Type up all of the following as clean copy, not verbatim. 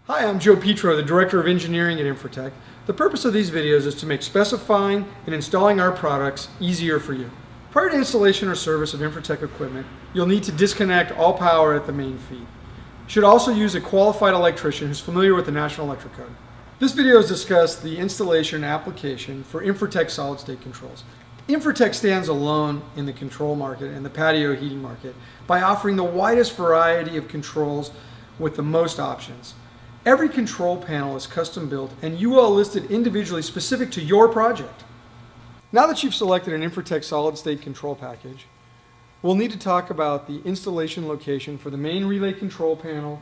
Hi, I'm Joe Petro, the Director of Engineering at Infratech. The purpose of these videos is to make specifying and installing our products easier for you. Prior to installation or service of Infratech equipment, you'll need to disconnect all power at the main feed. You should also use a qualified electrician who's familiar with the National Electric Code. This video has discussed the installation and application for Infratech solid-state controls. Infratech stands alone in the control market and the patio heating market by offering the widest variety of controls with the most options. Every control panel is custom built and UL listed individually specific to your project. Now that you've selected an Infratech solid-state control package, we'll need to talk about the installation location for the main relay control panel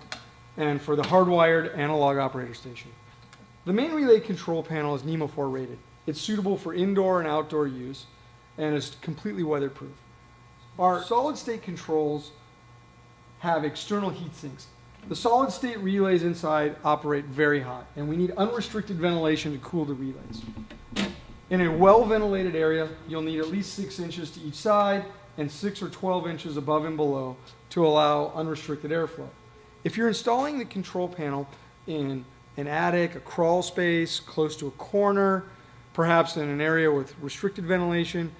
and for the hardwired analog operator station. The main relay control panel is NEMA 4 rated. It's suitable for indoor and outdoor use and is completely weatherproof. Our solid-state controls have external heat sinks. The solid-state relays inside operate very hot, and we need unrestricted ventilation to cool the relays. In a well-ventilated area, you'll need at least 6 inches to each side and 6 or 12 inches above and below to allow unrestricted airflow. If you're installing the control panel in an attic, a crawl space, close to a corner, perhaps in an area with restricted ventilation,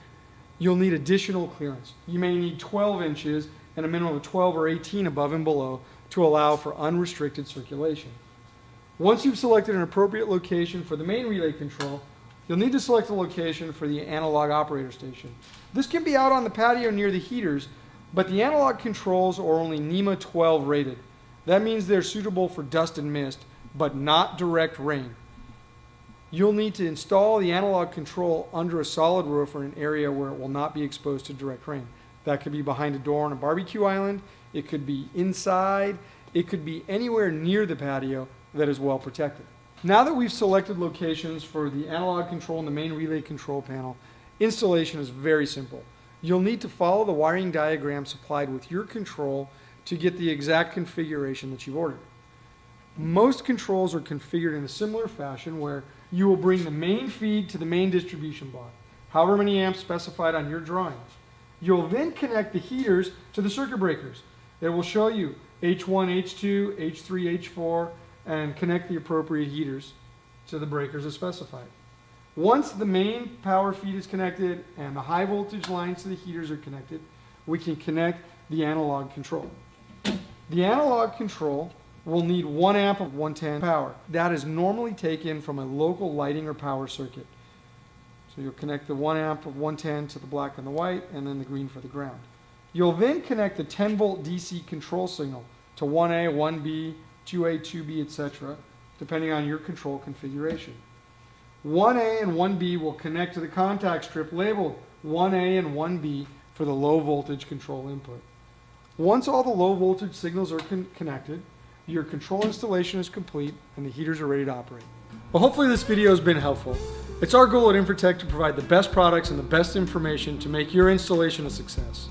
you'll need additional clearance. You may need 12 inches and a minimum of 12 or 18 above and below to allow for unrestricted circulation. Once you've selected an appropriate location for the main relay control, you'll need to select a location for the analog operator station. This can be out on the patio near the heaters, but the analog controls are only NEMA 12 rated. That means they're suitable for dust and mist, but not direct rain. You'll need to install the analog control under a solid roof or an area where it will not be exposed to direct rain. That could be behind a door on a barbecue island, it could be inside, it could be anywhere near the patio that is well protected. Now that we've selected locations for the analog control and the main relay control panel, installation is very simple. You'll need to follow the wiring diagram supplied with your control to get the exact configuration that you've ordered. Most controls are configured in a similar fashion where you will bring the main feed to the main distribution block, however many amps specified on your drawing. You'll then connect the heaters to the circuit breakers. It will show you H1, H2, H3, H4, and connect the appropriate heaters to the breakers as specified. Once the main power feed is connected and the high voltage lines to the heaters are connected, we can connect the analog control. The analog control will need 1 amp of 110 power. That is normally taken from a local lighting or power circuit. So you'll connect the 1 amp of 110 to the black and the white, and then the green for the ground. You'll then connect the 10 volt DC control signal to 1A, 1B, 2A, 2B, etc., depending on your control configuration. 1A and 1B will connect to the contact strip labeled 1A and 1B for the low voltage control input. Once all the low voltage signals are connected, your control installation is complete and the heaters are ready to operate. Well, hopefully this video has been helpful. It's our goal at Infratech to provide the best products and the best information to make your installation a success.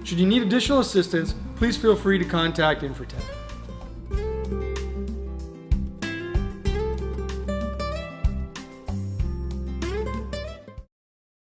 Should you need additional assistance, please feel free to contact Infratech.